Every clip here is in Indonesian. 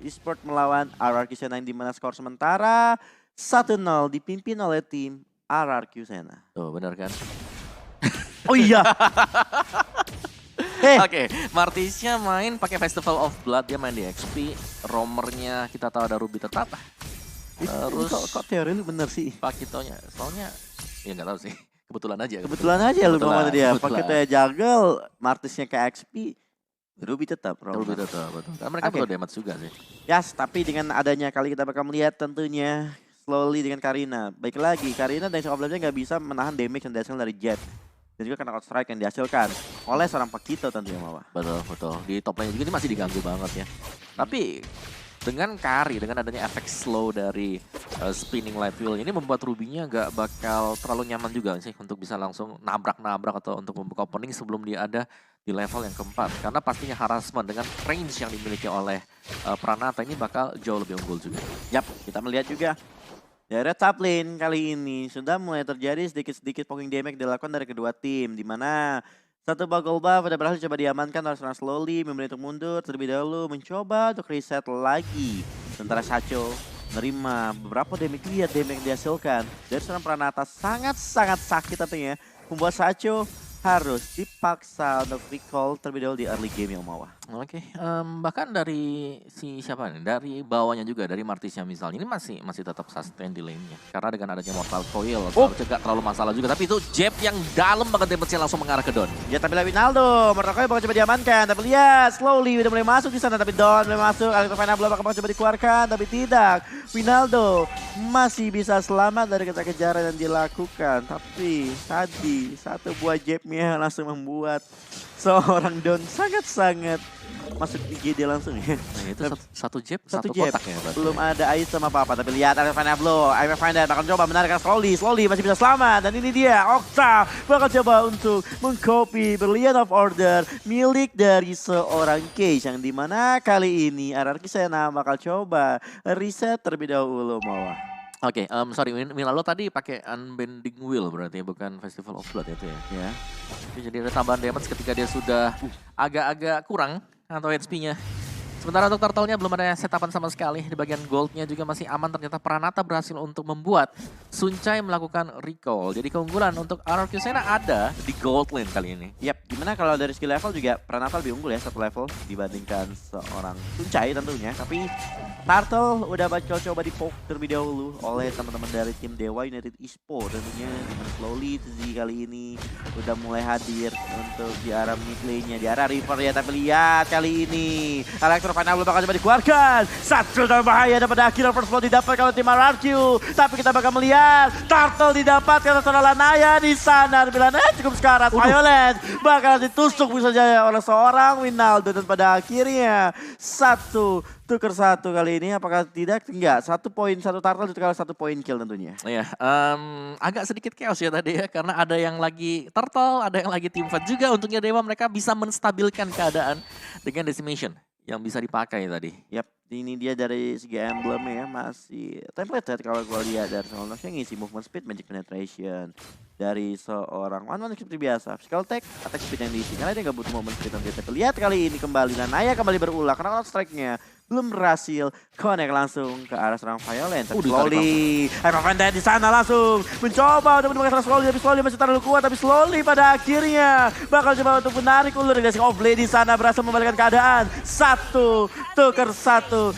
Esport melawan RRQ Sena di mana skor sementara 1-0 dipimpin oleh tim RRQ Sena. Tuh benar kan? Oh iya. Oke, Martisnya main pakai Festival of Blood, dia main di XP. Roamernya kita tahu ada Ruby Tetata. Terus kok teori lu bener sih? Pakitonya, soalnya ya nggak tahu sih. Kebetulan aja. Kebetulan aja lu ngomong tadi ya. Pakitnya Jagal, Martisnya ke XP. Ruby tetap, Ruby tetap, betul. Karena mereka butuh damage juga sih. Yes, tapi dengan adanya kali kita bakal melihat tentunya slowly dengan Karina. Baik lagi, Karina dan Shock of Blade-nya nggak bisa menahan damage yang dihasilkan dari Jet. Dan juga kena out strike yang dihasilkan oleh seorang Pakito tentunya Mawa. Betul, betul. Di top lane juga ini masih diganggu banget ya. Tapi dengan Kari, dengan adanya efek slow dari spinning light wheel ini membuat Ruby-nya nggak bakal terlalu nyaman juga sih untuk bisa langsung nabrak-nabrak atau untuk membuka opening sebelum dia ada di level yang keempat. Karena pastinya harassment dengan range yang dimiliki oleh Pranata ini bakal jauh lebih unggul juga. Yap, kita melihat juga dari top lane kali ini sudah mulai terjadi sedikit-sedikit poking damage dilakukan dari kedua tim. Di mana satu buggle buff pada berhasil coba diamankan oleh seorang slowly, memilih untuk mundur terlebih dahulu, mencoba untuk reset lagi. Sementara Sacho menerima beberapa damage, lihat damage yang dihasilkan dari seorang Pranata sangat-sangat sakit tentunya. Membuat Sacho harus dipaksa untuk recall terlebih dahulu di early game yang Mawa. Oke, bahkan dari si siapa nih, dari bawahnya juga, dari Martisnya misalnya, ini masih tetap sustain di lane-nya. Karena dengan adanya Mortal Coil, gak terlalu masalah juga. Tapi itu jab yang dalam banget damage-nya langsung mengarah ke Don. Ya tapi lihat Winaldo, Mortal Coil bakal coba diamankan. Tapi lihat, slowly udah mulai masuk di sana. Tapi Don mulai masuk, Electrofina bakal coba dikeluarkan. Tapi tidak, Winaldo masih bisa selamat dari kejar-kejaran yang dilakukan. Tapi tadi, satu buah jabnya langsung membuat seorang Don sangat-sangat masuk di GD langsung ya. Nah itu satu jab, satu kotak ya. Belum ada item apa-apa, tapi lihat Electrofina Blow. Electrofina bakal coba menarikkan slowly masih bisa selamat. Dan ini dia, Okta bakal coba untuk mengcopy Brilliant of Order milik dari seorang Cage. Yang dimana kali ini RRQ Sena bakal coba reset terlebih dahulu Mawa. Oke, sorry, Milalo tadi pakai Unbending Wheel berarti bukan Festival of Blood itu ya. Ya. Jadi ada tambahan damage ketika dia sudah agak-agak kurang atau HP-nya. Sementara untuk turtle-nya belum ada setapan sama sekali. Di bagian gold-nya juga masih aman. Ternyata Pranata berhasil untuk membuat Suncai melakukan recall. Jadi keunggulan untuk RRQ Sena ada di gold lane kali ini. Yap, gimana kalau dari skill level juga Pranata lebih unggul ya satu level dibandingkan seorang Suncai tentunya. Tapi Turtle udah bakal coba di-poke terlebih dahulu oleh teman-teman dari tim Dewa United Esport tentunya. Dengan slowly Tzi kali ini udah mulai hadir untuk di arah mid lane-nya, di arah river ya. Tapi lihat kali ini Electrofina belum bakal coba dikeluarkan. Satu dalam bahaya dan pada akhirnya first blood didapatkan oleh tim RRQ. Tapi kita bakal melihat Turtle didapatkan oleh Lanaya di sana. Lanaya cukup sekarat. Violet bakal ditusuk bisa saja oleh seorang Winaldo. Dan pada akhirnya tukar satu kali ini, apakah tidak? Enggak, 1 poin, 1 turtle ditukar 1 poin kill tentunya. Iya, agak sedikit chaos ya tadi ya, karena ada yang lagi turtle, ada yang lagi teamfight juga. Untungnya Dewa mereka bisa menstabilkan keadaan dengan decimation yang bisa dipakai tadi. Yap, ini dia dari segi emblem ya, masih template kalau gue lihat dari soalnya ngisi movement speed, magic penetration dari seorang one seperti biasa. Physical attack speed yang diisi, karena dia nggak butuh movement speed nanti. Tapi lihat kali ini kembali, Nanaya kembali berulah karena strike-nya belum berhasil connect langsung ke arah seorang Violent. Slowly, Evan di sana langsung mencoba untuk menemukan slowly, tapi slowly masih terlalu kuat. Tapi slowly pada akhirnya bakal coba untuk menarik ulur dari Shock of Blade di sana, berhasil membalikkan keadaan. 1-1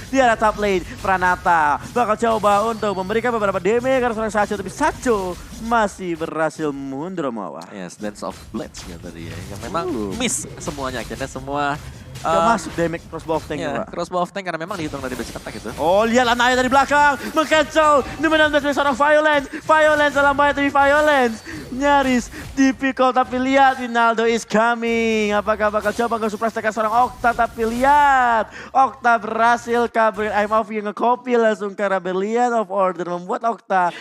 di arah top lane. Pranata bakal coba untuk memberikan beberapa damage karena seorang Sacho, tapi Sacho masih berhasil mundur Mawa. Yes, Dance of Blades ya tadi ya. Yang memang miss semuanya, akhirnya semua gak masuk damage crossbow of tank ya, crossbow of tank karena memang dihitung dari basic attack itu. Oh, lihat Lanaya dari belakang meng-cancel dengan seorang Violence dalam bahaya tapi Violence nyaris dipikul. Tapi lihat Winaldo is coming. Apakah bakal coba nge-suppress tekan seorang Okta? Tapi lihat Okta berhasil kabur. I'm off yang nge-copy langsung ke Rebellion of Order, membuat Okta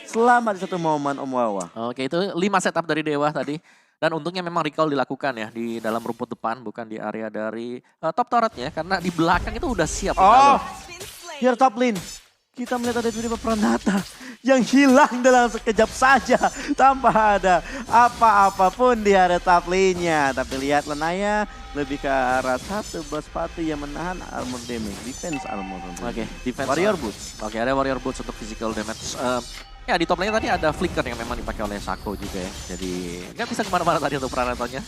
selamat di satu momen Om Wawa. Oke, itu 5 setup dari Dewa tadi. Dan untungnya memang recall dilakukan ya di dalam rumput depan, bukan di area dari top turretnya. Karena di belakang itu udah siap. Oh, here top lane. kita melihat ada tiba-tiba Pranata yang hilang dalam sekejap saja tanpa ada apa-apapun di area top lane-nya. Tapi lihat Lanaya lebih ke arah satu buah sepatu yang menahan armor damage, defense armor. Oke, defense Warrior Boots. Oke, ada Warrior Boots untuk physical damage. Ya di top lane tadi ada flicker yang memang dipakai oleh Shaco juga ya. Jadi nggak bisa kemana-mana tadi untuk Pranatanya.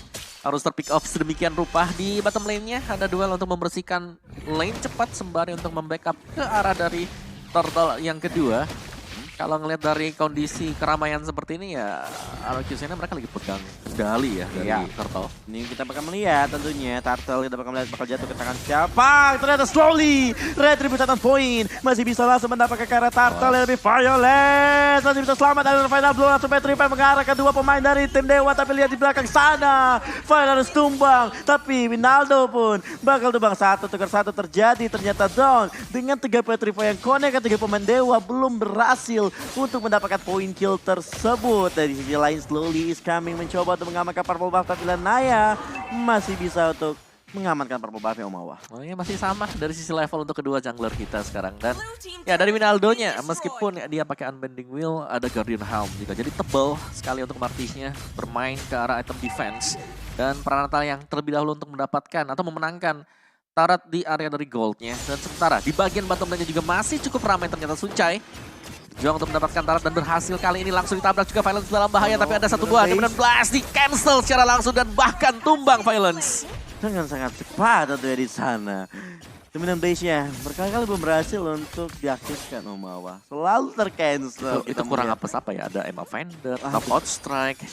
Harus terpick off sedemikian rupa. Di bottom lane-nya ada duel untuk membersihkan lane cepat sembari untuk membackup ke arah dari turtle yang kedua. Kalau ngelihat dari kondisi keramaian seperti ini ya, Arquesena mereka lagi pegang kendali ya dari turtle. Ini kita bakal melihat tentunya Turtle kita bakal melihat bakal jatuh ke tangan siapa. Ternyata slowly Retribution point masih bisa langsung mendapatkan ke arah Turtle yang lebih violent. Masih bisa selamat dari final blow langsung Petripan mengarah kedua pemain dari tim Dewa. Tapi lihat di belakang sana Violence tumbang. Tapi Winaldo pun bakal tumbang. Satu tukar satu terjadi. Ternyata down dengan 3 Petrify yang connect ke 3 pemain Dewa belum berhasil untuk mendapatkan poin kill tersebut. Dari sisi lain slowly is coming mencoba untuk mengamankan purple buff, tapi Lanaya masih bisa untuk mengamankan purple buff Omawa. Oh ya masih sama dari sisi level untuk kedua jungler kita sekarang. Dan ya dari Winaldo-nya meskipun dia pakai Unbending Wheel ada Guardian Helm juga. Jadi tebal sekali untuk Martisnya bermain ke arah item defense. Dan Pranata yang terlebih dahulu untuk mendapatkan atau memenangkan turret di area dari goldnya. Dan sementara di bagian bottom lane-nya juga masih cukup ramai ternyata Suncai. Juang untuk mendapatkan turret dan berhasil kali ini langsung ditabrak juga Violence dalam bahaya. Tapi ada satu buah Dominant Blast di cancel secara langsung dan bahkan tumbang Violence. Dengan sangat cepat tentunya di sana. Dominant Blaze-nya berkali-kali belum berhasil untuk diaktifkan Omawa. Selalu tercancel. Itu kurang apes apa ya? Ada Emma Fender, Top Outstrike.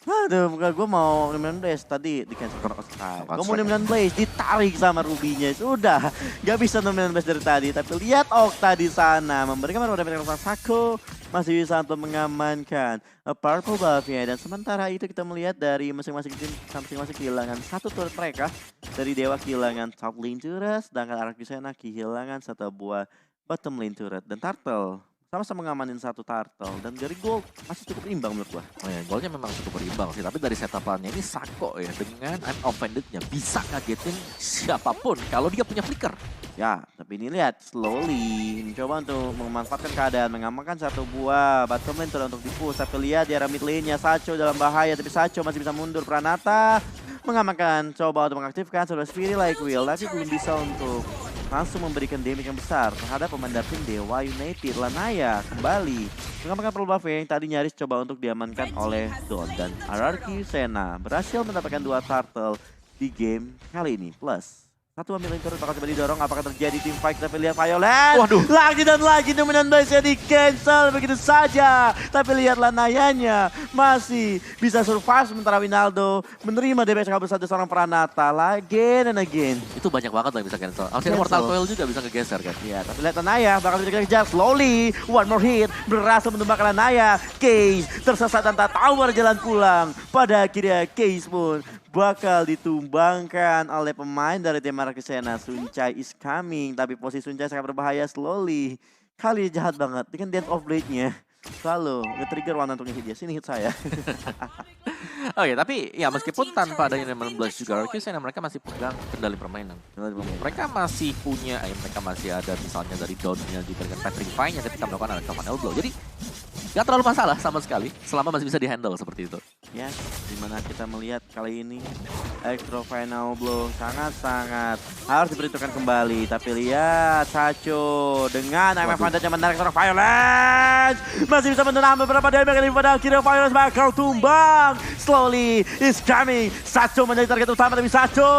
Aduh, gue mau Dominant Blaze tadi di cancel Cross Strike. Gue mau Dominant Blaze ditarik sama Ruby-nya. Sudah, gak bisa Dominant Blaze dari tadi. Tapi lihat Okta di sana memberikan pada damage Shaco masih bisa untuk mengamankan purple buff-nya. Dan sementara itu kita melihat dari masing-masing tim masing-masing kehilangan satu turret mereka. Dari Dewa kehilangan top lane turret, sedangkan Arquesena kehilangan satu buah bottom lane turret. Dan Turtle sama-sama ngamanin satu turtle. Dan dari gold masih cukup imbang menurut gua. Oh ya, golnya memang cukup berimbang sih. Tapi dari setup-nya ini Shaco ya dengan Unoffended-nya bisa ngagetin siapapun kalau dia punya flicker. Ya, tapi ini lihat slowly mencoba untuk memanfaatkan keadaan, mengamankan satu buah bottom lane turret untuk di-push. Tapi lihat di arah mid lane-nya Shaco dalam bahaya, tapi Shaco masih bisa mundur. Pranata mengamankan, coba untuk mengaktifkan Silver Spirit like Will, tapi belum bisa untuk langsung memberikan damage yang besar terhadap pemain dari tim Dewa United. Lanaya kembali mengamankan pearl buff yang tadi nyaris coba untuk diamankan oleh Don. Dan Arquesena berhasil mendapatkan 2 turtle di game kali ini. Plus satu ambil turret bakal coba didorong. Apakah terjadi tim fight? Tapi lihat Violet. Waduh. Lagi dan lagi Dominant Blaze-nya di cancel begitu saja. Tapi lihat Lanayanya masih bisa survive sementara Winaldo menerima damage kabur satu seorang Pranata. Again and again. Itu banyak banget yang bisa cancel. Alcina Mortal Coil juga bisa ngegeser kan. Ya, tapi lihat Lanaya bakal dikejar slowly. One more hit berhasil menumbangkan Lanaya. Case tersesat dan tak tahu arah jalan pulang. Pada akhirnya Case pun bakal ditumbangkan oleh pemain dari tim Arquesena. Suncai is coming, tapi posisi Suncai sangat berbahaya slowly. Kali jahat banget dengan Dance of Blade-nya. Selalu nge-trigger one untuk hit dia. Sini hit saya. Oh ya, tapi ya meskipun tanpa adanya Dominant Blaze juga Arquesena mereka masih pegang kendali permainan. Mereka masih punya, mereka masih ada misalnya dari Dawn-nya juga dengan Petrify-nya ketika melakukan Arcane Blow. Jadi gak terlalu masalah sama sekali selama masih bisa dihandle seperti itu. Ya, dimana kita melihat kali ini Electro Final Blow sangat-sangat harus diperhitungkan kembali. Tapi lihat Shaco dengan MF Advantage yang menarik seorang Violence. Masih bisa menahan beberapa damage kali pada akhirnya Violence bakal tumbang. Slowly is coming. Shaco menjadi target utama tapi Shaco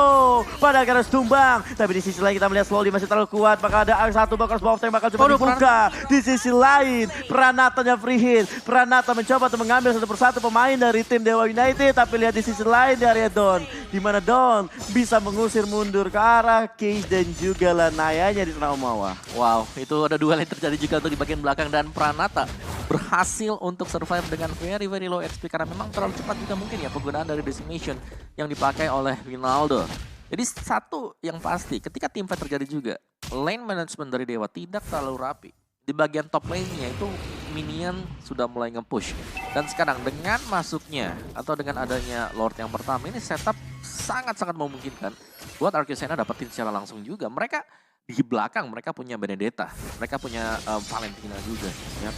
pada akhirnya harus tumbang. Tapi di sisi lain kita melihat Slowly masih terlalu kuat. Bakal ada satu bakal bawah tank bakal coba dibuka. Di sisi lain Pranatanya free hit. Pranata mencoba untuk mengambil satu persatu pemain dari tim Dewa United. Tapi lihat di sisi lain di area Don. Di mana Don bisa mengusir mundur ke arah Case dan juga Lanayanya di sana Omawa. Wow, itu ada duel yang terjadi juga untuk di bagian belakang dan Pranata berhasil untuk survive dengan very low XP karena memang terlalu cepat juga mungkin ya penggunaan dari Decimation yang dipakai oleh Winaldo. Jadi satu yang pasti ketika team fight terjadi juga, lane management dari Dewa tidak terlalu rapi. Di bagian top lane-nya itu minion sudah mulai nge-push. Dan sekarang dengan masuknya atau dengan adanya Lord yang pertama ini setup sangat-sangat memungkinkan buat Arquesena dapetin secara langsung juga. Mereka di belakang mereka punya Benedetta, mereka punya Valentina juga.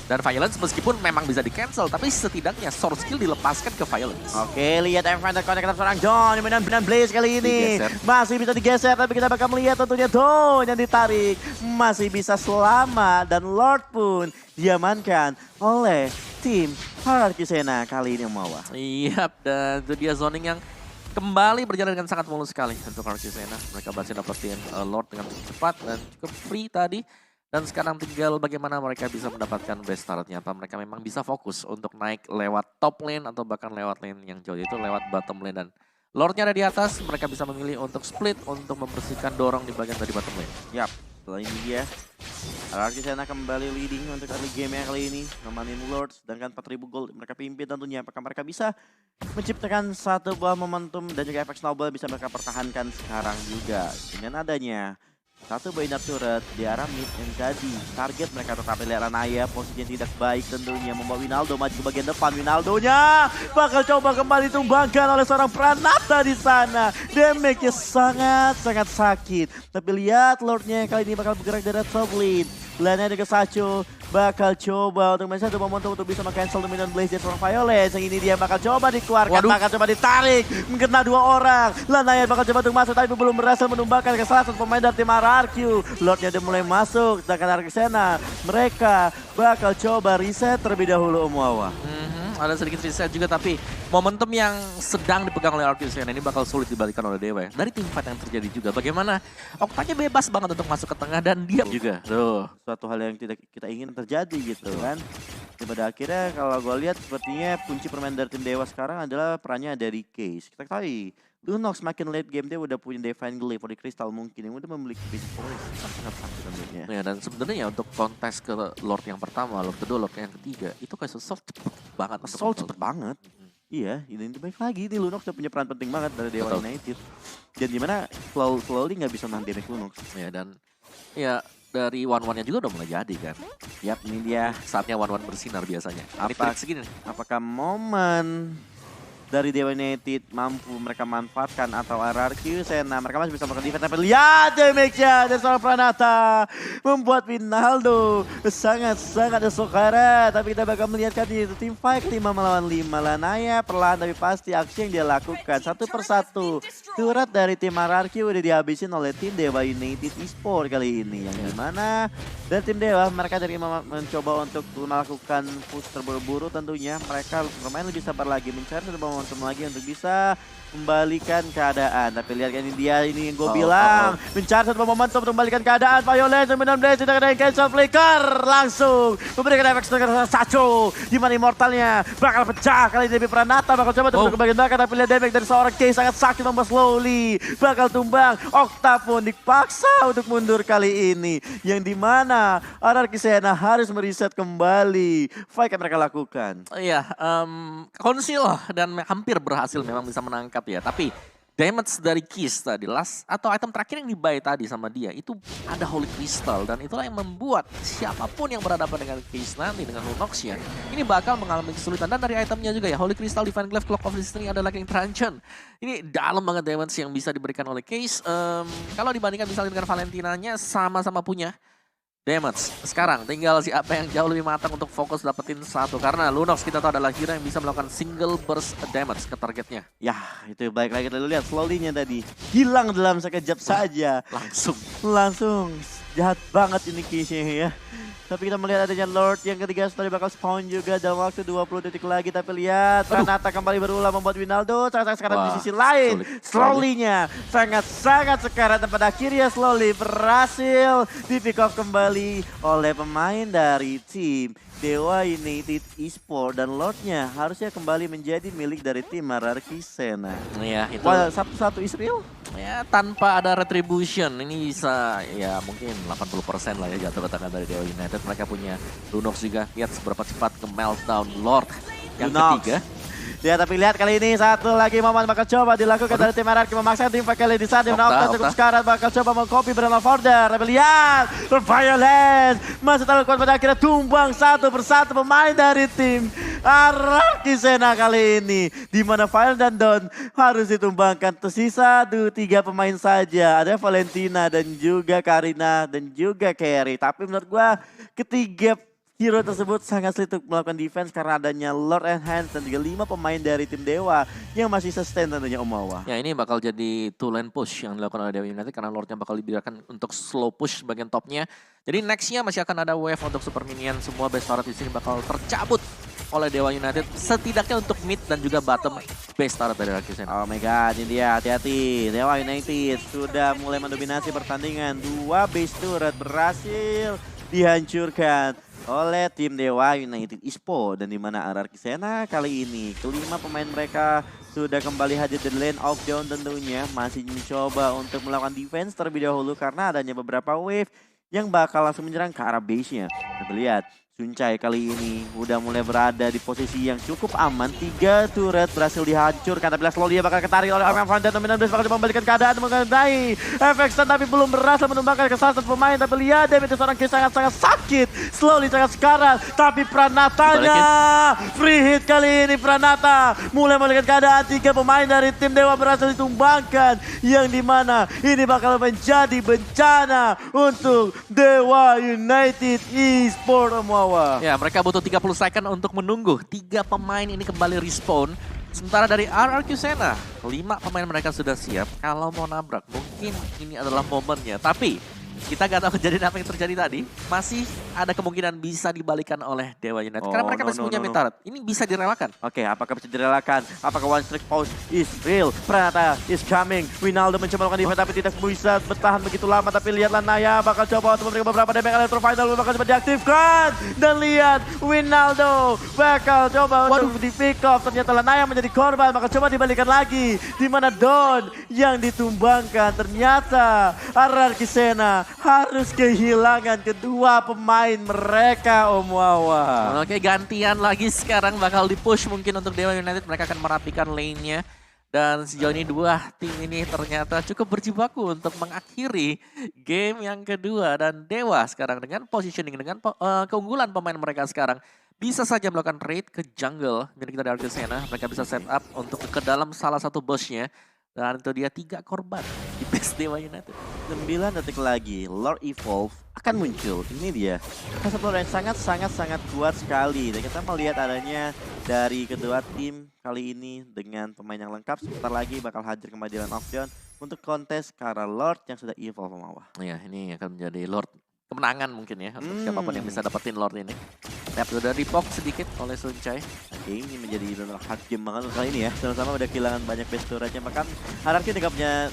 Dan Violence meskipun memang bisa di-cancel, tapi setidaknya source skill dilepaskan ke Violence. Oke, lihat Evander connect seorang Don, benar-benar Blaze kali ini. Digeser. Masih bisa digeser, tapi kita bakal melihat tentunya Don yang ditarik. Masih bisa selamat, dan Lord pun diamankan oleh tim Hierarchy Senna kali ini Mawa. Iya, dan itu dia zoning yang kembali berjalan dengan sangat mulus sekali untuk Hierarchy Senna. Mereka berhasil dapetin Lord dengan cepat dan cukup free tadi. Dan sekarang tinggal bagaimana mereka bisa mendapatkan best startnya. Apa mereka memang bisa fokus untuk naik lewat top lane atau bahkan lewat lane yang jauh, itu lewat bottom lane. Dan Lordnya ada di atas, mereka bisa memilih untuk split untuk membersihkan dorong di bagian dari bottom lane. Yap, setelah ini dia Hierarchy Senna kembali leading untuk early game kali ini. Nemanin Lord, sedangkan 4.000 gold mereka pimpin tentunya. Apakah mereka bisa menciptakan satu buah momentum dan juga efek snowball bisa mereka pertahankan sekarang juga. Dengan adanya satu Biner turret di arah mid yang jadi target mereka, tetapi lihat Naya posisinya tidak baik tentunya, membawa Winaldo maju ke bagian depan. Winaldonya bakal coba kembali tumbangkan oleh seorang Pranata di sana. Damage-nya sangat sakit. Tapi lihat Lordnya kali ini bakal bergerak dari top lane. Lane juga Sacho bakal coba untuk satu momentum untuk bisa meng-cancel dominant blaze dari seorang Violence. Yang ini dia bakal coba dikeluarkan, bakal coba ditarik, mengena 2 orang. Lanaya bakal coba untuk masuk tapi belum berhasil menumbangkan ke salah satu pemain dari tim RRQ. Lordnya udah mulai masuk, sedangkan Hierarchy Senna mereka bakal coba reset terlebih dahulu Omuawa. Ada sedikit reset juga, tapi momentum yang sedang dipegang oleh Hierarchy Senna ini bakal sulit dibalikan oleh Dewa ya. Dari tim fight yang terjadi juga, bagaimana Octanya bebas banget untuk masuk ke tengah dan diam juga. Tuh. Suatu hal yang tidak kita ingin terjadi gitu kan. Dan pada akhirnya kalau gue lihat sepertinya kunci permainan dari tim Dewa sekarang adalah perannya dari Case. Kita ketahui Lunox semakin late game dia udah punya Divine Glaive for the Crystal mungkin yang udah memiliki basic power sangat sakit tentunya. Ya, dan sebenarnya untuk kontes ke Lord yang pertama, Lord kedua, Lord yang ketiga, itu kayak Soul cepet banget. Soul cepet banget. Iya, ini baik lagi nih Lunox udah punya peran penting banget dari Dewa United. Dan dimana slowly nggak bisa nahan damage Lunox. Ya, dan ya dari one-one-nya juga udah mulai jadi kan. Yap, ini dia saatnya one-one bersinar biasanya. Apakah momen dari Dewa United mampu mereka manfaatkan atau RRQ Senna mereka masih bisa melakukan defense, tapi lihat damage-nya dari seorang Pranata membuat Winaldo sangat sokara. Tapi kita bakal melihat kan itu tim fight 5 melawan 5. Lanaya perlahan tapi pasti aksi yang dia lakukan satu persatu turret dari tim RRQ udah dihabisin oleh tim Dewa United Esport kali ini, yang dimana dari tim Dewa mereka dari mencoba untuk melakukan push terburu-buru. Tentunya mereka bermain lebih sabar lagi, mencari momentum lagi untuk bisa membalikan keadaan. Tapi lihat kan ini dia, ini yang gue bilang mencari satu momentum untuk membalikan keadaan. Violence dominant blaze tidak ada yang cancel flicker, langsung memberikan efek dengan Sacho di mana immortalnya bakal pecah. Kali ini Pranata bakal coba untuk ke bagian belakang, tapi lihat damage dari seorang Case sangat sakit, membuat slowly bakal tumbang. Octa pun dipaksa untuk mundur kali ini, yang dimana Hierarchy Senna harus mereset kembali fight yang mereka lakukan. Iya, konsil dan hampir berhasil memang bisa menangkap ya, tapi damage dari Kiss tadi, atau item terakhir yang dibuy tadi sama dia, itu ada Holy Crystal, dan itulah yang membuat siapapun yang berhadapan dengan Kiss nanti, dengan Lunox-nya, ini bakal mengalami kesulitan. Dan dari itemnya juga ya, Holy Crystal, Divine Glaive, Clock of Destiny, ada lagi yang Truncheon. Ini dalam banget damage yang bisa diberikan oleh Kiss. Kalau dibandingkan misalnya dengan Valentinanya, sama-sama punya damage. Sekarang tinggal siapa yang jauh lebih matang untuk fokus dapetin satu. Karena Lunox kita tahu adalah hero yang bisa melakukan single burst damage ke targetnya. Ya, itu baik lagi kita lihat slowly-nya tadi. Hilang dalam sekejap saja. Langsung. Jahat banget ini Kisnya ya. Tapi kita melihat adanya Lord yang ketiga tadi bakal spawn juga dalam waktu 20 detik lagi. Tapi lihat Pranata kembali berulang membuat Winaldo sangat sekarang di sisi lain. Slowly-nya sangat sekarat, dan pada akhirnya slowly berhasil di pick off kembali oleh pemain dari tim Dewa United Esport, dan Lordnya harusnya kembali menjadi milik dari tim Hierarchy Senna. Iya, itu. Satu-satu Israel. Ya, tanpa ada retribution ini bisa ya mungkin 80% lah ya jatuh ke tangan dari Dewa United. Mereka punya Lunox juga, lihat seberapa cepat ke meltdown Lord yang ketiga. Ya tapi lihat kali ini satu lagi momen bakal coba dilakukan dari tim RRQ memaksa tim pakai lady saat dimana Okta cukup sekarat bakal coba mengcopy Brand of Order. Tapi lihat Violence masih terlalu kuat pada akhirnya tumbang satu persatu pemain dari tim RRQ Sena kali ini. Dimana Violence dan Don harus ditumbangkan. Tersisa 3 pemain saja. Ada Valentina dan juga Karina dan juga Carry. Tapi menurut gua ketiga hero tersebut sangat sulit untuk melakukan defense karena adanya Lord and Hans dan juga 5 pemain dari tim Dewa yang masih sustain tentunya Omawa. Ya ini bakal jadi two lane push yang dilakukan oleh Dewa United karena Lordnya bakal dibiarkan untuk slow push bagian topnya. Jadi nextnya masih akan ada wave untuk super minion, semua base turret di sini bakal tercabut oleh Dewa United setidaknya untuk mid dan juga bottom base turret dari Rakisen. Oh my god, ini dia, hati-hati. Dewa United sudah mulai mendominasi pertandingan. 2 base turret berhasil dihancurkan oleh tim Dewa United Esport. Dan dimana RRQ Sena kali ini kelima pemain mereka sudah kembali hadir di lane of down tentunya. Masih mencoba untuk melakukan defense terlebih dahulu karena adanya beberapa wave yang bakal langsung menyerang ke arah base-nya. Kita lihat Suncai kali ini udah mulai berada di posisi yang cukup aman. 3 turret berhasil dihancurkan. Tapi slowly dia bakal ketarik oleh Arkham Van dan Dominant Blast bakal membalikan keadaan mengenai efek stun. Tapi belum berhasil menumbangkan kesalahan pemain. Tapi lihat David itu seorang sangat-sangat sakit. Slowly sangat sekarat. Tapi Pranatanya free hit kali ini. Pranata mulai membalikan keadaan. 3 pemain dari tim Dewa berhasil ditumbangkan. Yang dimana ini bakal menjadi bencana untuk Dewa United Esport. Ya, mereka butuh 30 second untuk menunggu 3 pemain ini kembali respawn. Sementara dari RRQ Sena, 5 pemain mereka sudah siap. Kalau mau nabrak, mungkin ini adalah momennya. Tapi kita gak tahu kejadian apa yang terjadi tadi. Masih ada kemungkinan bisa dibalikan oleh Dewa United. Karena mereka masih punya mid turret. Ini bisa direlakan. Oke, apakah bisa direlakan? Apakah one streak pause is real? Pranata is coming. Winaldo mencoba melakukan defense tapi tidak bisa bertahan begitu lama. Tapi lihatlah Naya bakal coba untuk memberikan beberapa damage. Electrovital bakal coba diaktifkan. Dan lihat Winaldo bakal coba untuk di pick off. Ternyata Naya menjadi korban. Bakal coba dibalikan lagi. Dimana Don yang ditumbangkan. Ternyata RRQ Sena harus kehilangan kedua pemain mereka, Om Wawa. Oke, gantian lagi sekarang bakal di-push mungkin untuk Dewa United. Mereka akan merapikan lane-nya. Dan sejauh ini 2 tim ini ternyata cukup berjibaku untuk mengakhiri game yang kedua. Dan Dewa sekarang dengan positioning, dengan keunggulan pemain mereka sekarang, bisa saja melakukan raid ke jungle milik kita dari RRQ Sena. Mereka bisa set up untuk ke dalam salah satu bush-nya. Dan itu dia 3 korban di base Dewa United. 9 detik lagi, Lord Evolve akan muncul. Ini dia. Satu Lord yang sangat kuat sekali. Dan kita melihat adanya dari kedua tim kali ini dengan pemain yang lengkap. Sebentar lagi bakal hadir kembali di Land of Dawn untuk kontes karena Lord yang sudah evolve Mawah. Iya, ini akan menjadi Lord kemenangan mungkin ya untuk siapapun yang bisa dapetin Lord ini. Sudah dipok sedikit oleh Suncai. Oke, ini menjadi hard game banget kali ini ya. Sama-sama udah kehilangan banyak base turretnya. Bahkan RRQ tidak punya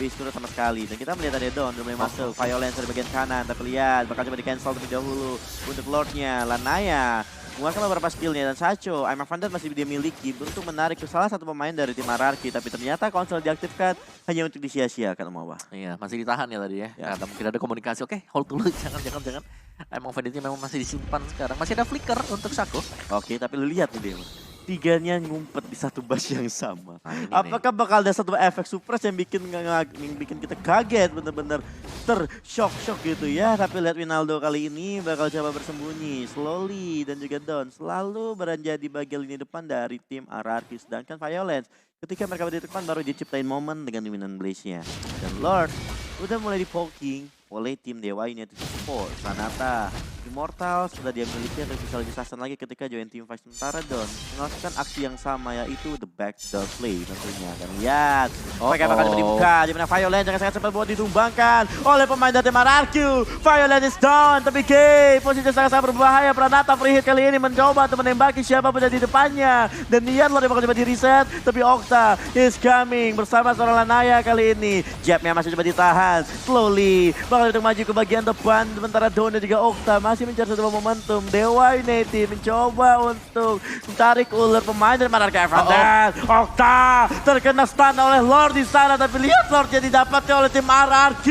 base turret sama sekali. Dan kita melihat ada Don udah mulai masuk. Violence dari bagian kanan. Tapi lihat bakal coba di cancel terlebih dahulu untuk Lordnya. Lanaya mengeluarkan beberapa skillnya dan Sacho, Aimar Van Der masih dia miliki untuk menarik ke salah satu pemain dari tim RRQ. Tapi ternyata konsol diaktifkan hanya untuk disia-siakan Omawa. Iya, masih ditahan ya tadi ya. Karena mungkin ada komunikasi. Oke, hold dulu, jangan. Aimar Van Der memang masih disimpan sekarang. Masih ada flicker untuk Shaco. Oke, tapi lu lihat nih dia. 3-nya ngumpet di satu bus yang sama. Nah, apakah bakal ada satu efek suppress yang bikin kita kaget, bener-bener shock gitu ya. Tapi lihat Winaldo kali ini bakal coba bersembunyi. Slowly dan juga Don selalu berada di bagian lini depan dari tim RRQ. Sedangkan Violence ketika mereka berada di depan baru diciptain momen dengan Dominant Blaze-nya. Dan Lord udah mulai di-poking oleh tim Dewa United Esport. Pranata Immortal sudah dia miliki atau bisa lebih sasaran lagi ketika join tim fight. Sementara Don melakukan aksi yang sama yaitu the backdoor play tentunya. Dan lihat mereka bakal coba dibuka dimana Violence jangan sangat sempat buat ditumbangkan oleh pemain dari tim RRQ. Violence is down tapi posisi sangat-sangat berbahaya. Pranata free hit kali ini mencoba untuk menembaki siapapun di depannya. Dan lihat Lord bakal coba di reset tapi Okta is coming bersama seorang Lanaya kali ini. Jabnya masih coba ditahan. Slowly bakal untuk maju ke bagian depan. Sementara Don dan juga Okta masih mencari satu momentum. Dewa United mencoba untuk mencari ular pemain dari mana ke Evander. Okta terkena stun oleh Lord di sana, tapi lihat Lordnya didapatkan oleh tim RRQ.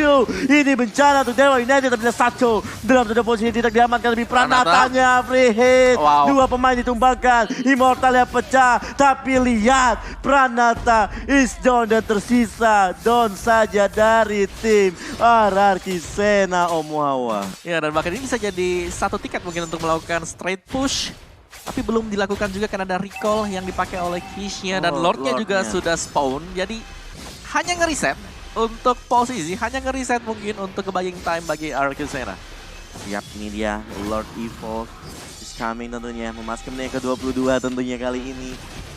Ini bencana untuk Dewa United, tapi satu dalam satu posisi tidak diamankan, tapi Pranatanya free hit. Dua pemain ditumbangkan, Immortal yang pecah, tapi lihat Pranata is down dan tersisa Don saja dari tim RRQ Sena Omuhawa. Ya, dan bahkan ini bisa jadi satu tiket mungkin untuk melakukan straight push. Tapi belum dilakukan juga karena ada recall yang dipakai oleh Kishnya. Dan Lordnya juga sudah spawn. Jadi hanya ngereset untuk posisi, hanya ngereset mungkin untuk buying time bagi RRQ Sena. Siap, ini dia Lord Evolve is coming tentunya. Memasuki menit ke-22 tentunya kali ini.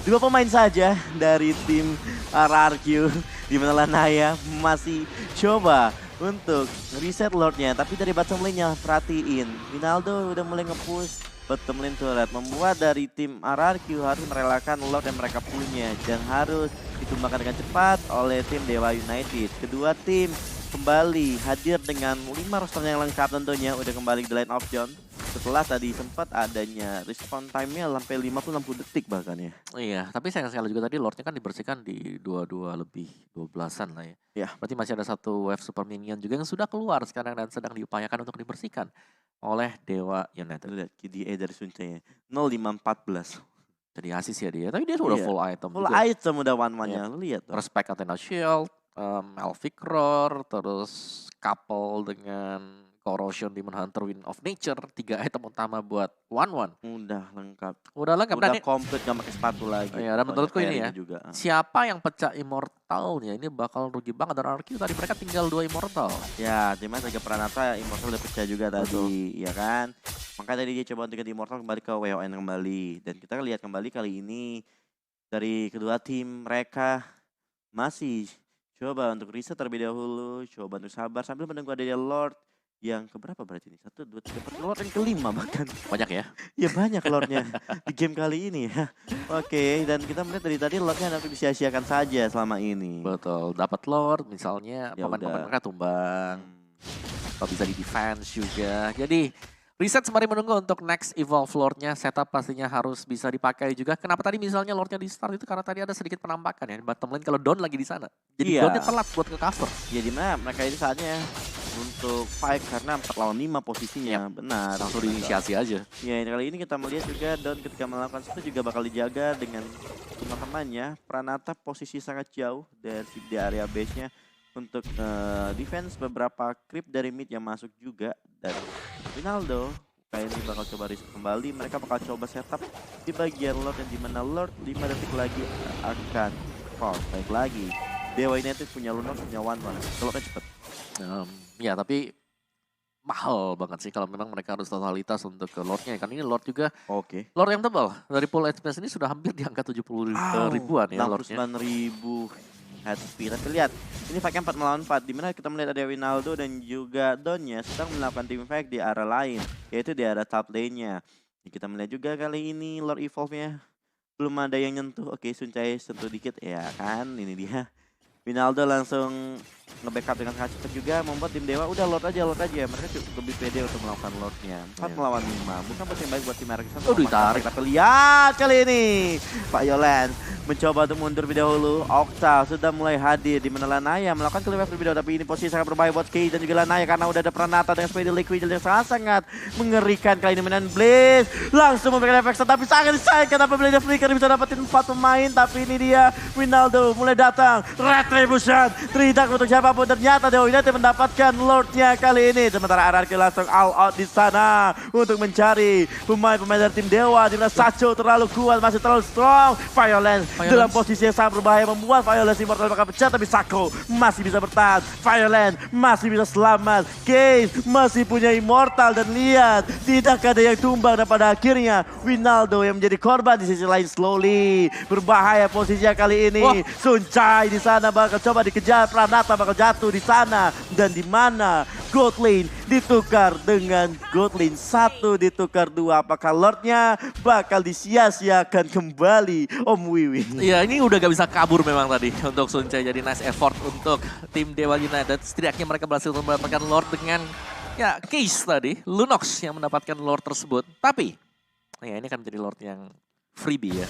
Dua pemain saja dari tim RRQ, di mana Lanaya masih coba untuk reset Lordnya. Tapi dari bottom lane-nya perhatiin, Ronaldo udah mulai nge-push bottom lane turret, membuat dari tim RRQ harus merelakan Lord yang mereka punya dan harus ditumbangkan dengan cepat oleh tim Dewa United. Kedua tim kembali hadir dengan 5 roster yang lengkap tentunya, udah kembali di line of John. Setelah tadi sempat adanya respawn time-nya sampai 50-60 detik bahkan ya. Iya, tapi sayang sekali juga tadi Lordnya kan dibersihkan di 22 lebih 12-an lah ya. Ya. Berarti masih ada satu wave super minion juga yang sudah keluar sekarang dan sedang diupayakan untuk dibersihkan oleh Dewa United. Lihat KDA dari Suncanya 0514. Jadi asis ya dia, tapi dia sudah full item. Full juga. item udah one-one-nya, lu lihat. Respect Athena Shield, Elvic Roar, terus couple dengan Corrosion, Demon Hunter, Wind of Nature, 3 item utama buat 1-1. Udah lengkap. Udah lengkap. Udah komplit, gak pakai sepatu lagi. Iya, dan menurutku ini ya, juga. Siapa yang pecah Immortalnya ini bakal rugi banget. Dan RRQ tadi mereka tinggal 2 Immortal. Ya, dimana juga Pranata, Immortal udah pecah juga tadi, ya kan. Makanya tadi dia coba untuk ganti Immortal kembali ke WON kembali. Dan kita lihat kembali kali ini dari kedua tim mereka masih coba untuk riset terlebih dahulu, coba untuk sabar sambil menunggu adanya Lord yang keberapa berarti ini? 1, 2, 3, 4, Lord yang kelima bahkan. Banyak ya? Ya banyak Lordnya di game kali ini ya. Oke, dan kita melihat dari tadi Lordnya nanti disia-siakan saja selama ini. Betul, dapat Lord misalnya Ya pemain-pemain mereka tumbang. Atau bisa di defense juga. Jadi reset sembari menunggu untuk next evolve Lordnya. Setup pastinya harus bisa dipakai juga. Kenapa tadi misalnya Lordnya di start itu karena tadi ada sedikit penampakan ya. Bottom lane kalau Don lagi di sana. Jadi Donnya telat buat ke cover. Ya dimana mereka ini saatnya untuk fight karena 4 lawan 5 posisinya. Benar. Langsung diinisiasi aja. Ya kali ini kita melihat juga Don ketika melakukan itu juga bakal dijaga dengan teman-temannya. Pranata posisi sangat jauh dari area base-nya untuk defense beberapa creep dari mid yang masuk juga. Dan Ronaldo kayak ini bakal coba reset kembali. Mereka bakal coba setup di bagian Lord yang dimana Lord 5 detik lagi akan baik lagi. Dewa United punya Lunox, punya one-one. Kalau kan cepet. Ya tapi mahal banget sih kalau memang mereka harus totalitas untuk ke Lordnya. Kan ini Lord juga Lord yang tebal. Dari pool HP ini sudah hampir di angka 70 ribuan ya Lordnya. 69.000 HP. Tapi lihat, ini fight 4 melawan 4. Dimana kita melihat ada Ronaldo dan juga Donnya sedang melakukan team fight di arah lain. Yaitu di arah top lane-nya. Kita melihat juga kali ini Lord Evolve-nya belum ada yang nyentuh. Oke, Suncai sentuh dikit. Ya kan, ini dia. Ronaldo langsung nge-backup dengan sangat cepat juga, membuat tim Dewa udah Lord aja. Mereka cukup lebih pede untuk melakukan Lordnya. 4 melawan 5, bukan posisi yang baik buat tim RRQ. Ditarik. Tapi lihat kali ini Pak Yolan mencoba untuk mundur lebih dahulu. Okta sudah mulai hadir di mana Lanaya melakukan clear wave lebih dahulu, tapi ini posisi sangat berbahaya buat Kei dan juga Lanaya karena udah ada Pranata dengan Spade Liquid yang sangat mengerikan. Kali ini mainan Blaze langsung memberikan efek tapi sangat disayangkan apabila Flicker bisa dapetin 4 pemain. Tapi ini dia Ronaldo mulai datang, Retribution tidak untuk siapapun. Ternyata Dewa United mendapatkan Lordnya kali ini. Sementara RRQ langsung all out di sana untuk mencari pemain-pemain dari tim Dewa. Dimana Sacho terlalu kuat, masih terlalu strong. Violence dalam posisi yang sangat berbahaya, membuat Violence Immortal bakal pecah, tapi Sako masih bisa bertahan. Violence masih bisa selamat. Case masih punya Immortal dan lihat tidak ada yang tumbang dan pada akhirnya Ronaldo yang menjadi korban di sisi lain slowly. Berbahaya posisinya kali ini. Suncai di sana bakal coba dikejar, Pranata bakal jatuh di sana dan di mana gold lane ditukar dengan gold lane 1 ditukar 2. Apakah Lordnya bakal disia-siakan kembali Om Wiwin? Iya, ini udah gak bisa kabur memang tadi untuk Suncai. Jadi nice effort untuk tim Dewa United. Setidaknya mereka berhasil mendapatkan Lord dengan ya case tadi. Lunox yang mendapatkan Lord tersebut. Tapi ya ini kan menjadi Lord yang freebie ya.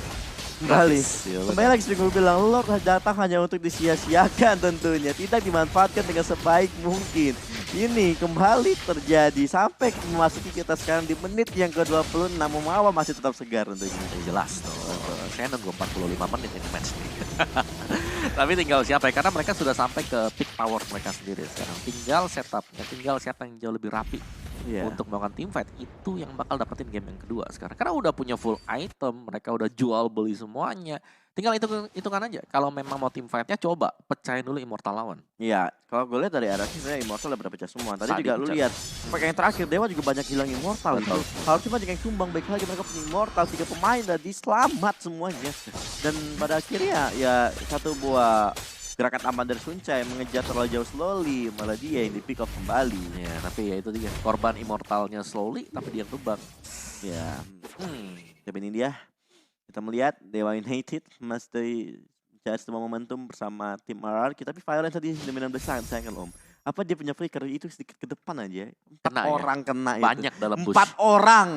Kembali, Ya, kembali lagi seperti gue bilang, Lord datang hanya untuk disia-siakan tentunya, tidak dimanfaatkan dengan sebaik mungkin. Ini kembali terjadi sampai memasuki kita sekarang di menit yang ke-26, Momawa masih tetap segar tentunya. Ya, jelas tuh. Saya nunggu 45 menit ini match ini. Tapi tinggal siapa ya, karena mereka sudah sampai ke peak power mereka sendiri sekarang. Tinggal setupnya, tinggal siapa yang jauh lebih rapi. Untuk melakukan team fight, itu yang bakal dapetin game yang kedua sekarang. Karena udah punya full item, mereka udah jual beli semuanya. Tinggal hitungan aja. Kalau memang mau team fightnya, coba pecahin dulu Immortal lawan. Iya, kalau gue lihat dari arah sebenarnya Immortal udah pada pecah semua. Tadi Tadi juga lu pecah. lihat, pakai yang terakhir Dewa juga banyak hilang Immortal. Betul. Harusnya banyak yang tumbang, baik lagi mereka punya Immortal, 3 pemain tadi selamat semuanya. Dan pada akhirnya ya satu buah gerakan aman dari Suncai mengejar terlalu jauh slowly, malah dia yang di pick up kembali. Ya, tapi ya itu dia. Korban Immortalnya slowly, tapi dia yang tumbang. Ya, tapi ini dia. Kita melihat Dewa United masih mencari sebuah momentum bersama tim RRQ. Tapi Violence tadi dominan besar, sayang Om. Apa dia punya flicker itu sedikit ke depan aja. 4 Kena ya? orang kena itu. Banyak dalam push. 4 orang.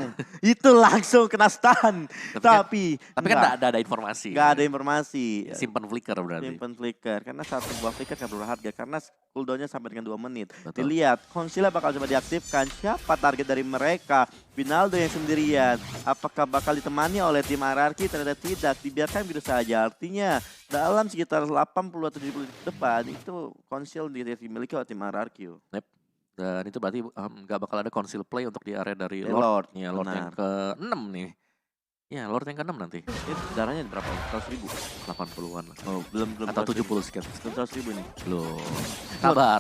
Itu langsung kena stun. Tapi kan nggak ada informasi. Nggak ada informasi. Simpan flicker berarti. Simpan flicker. Karena satu buah flicker kan berharga. Karena cooldownnya sampai dengan 2 menit. Betul. Dilihat, Konsila bakal coba diaktifkan. Siapa target dari mereka? Binaldo yang sendirian. Apakah bakal ditemani oleh tim RRQ? Ternyata tidak. Dibiarkan begitu saja. Artinya dalam sekitar 80-70 detik depan itu konsil dimiliki oleh tim RRQ. Yep. Dan itu berarti nggak bakal ada conceal play untuk di area dari Lord. Lord. Ya, Lord Benar. yang ke-6 nih. Ya, Lord yang ke-6 nanti. Itu darahnya berapa? 100.000? 80-an lah. Oh, belum Atau 70 sekian. 100.000 nih. Belum.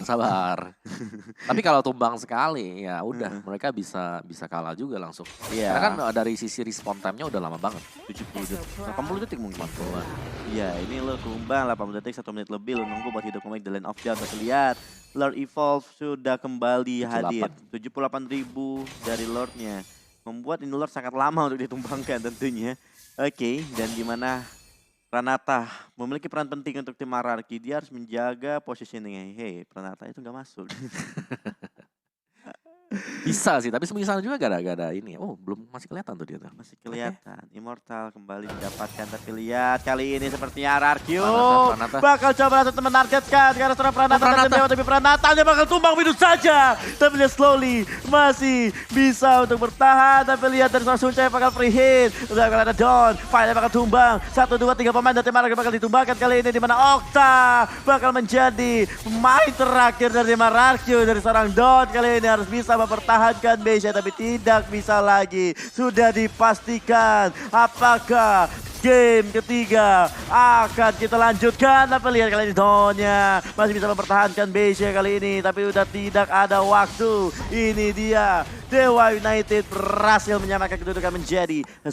Sabar. Tapi kalau tumbang sekali, ya udah mereka bisa kalah juga langsung. Iya. Karena kan dari sisi respawn time-nya udah lama banget. 70 detik. 80 detik mungkin. 80-an. Iya, ini lo tumbang 80 detik, 1 menit lebih lo nunggu buat hidup kembali di Land of Dawn. Kita lihat Lord Evolve sudah kembali 78. hadir. 78.000 dari Lordnya. Membuat ini Lord sangat lama untuk ditumbangkan tentunya. Oke, dan di mana Pranata memiliki peran penting untuk tim RRQ. Dia harus menjaga positioningnya. Hey, Pranata itu nggak masuk. Bisa sih, tapi misalnya juga gak ada ini. Oh, belum masih kelihatan tuh dia tuh. Masih kelihatan. Immortal kembali mendapatkan. Tapi lihat kali ini sepertinya RRQ Pranata. bakal coba langsung menargetkan. Karena setelah Pranata dan Dewa, tapi Pranatanya bakal tumbang begitu saja. Tapi lihat slowly masih bisa untuk bertahan. Tapi lihat dari seorang Suncai bakal free hit. Udah bakal ada Dawn. Final bakal tumbang. 1, 2, 3 pemain dari tim RRQ bakal ditumbangkan kali ini. Dimana Okta bakal menjadi pemain terakhir dari tim RRQ. Dari seorang Dawn kali ini harus bisa mempertahankan base, tapi tidak bisa lagi. Sudah dipastikan apakah game ketiga akan kita lanjutkan. Tapi lihat kali ini Donnya masih bisa mempertahankan base kali ini, tapi udah tidak ada waktu. Ini dia Dewa United berhasil menyamakan kedudukan menjadi 1.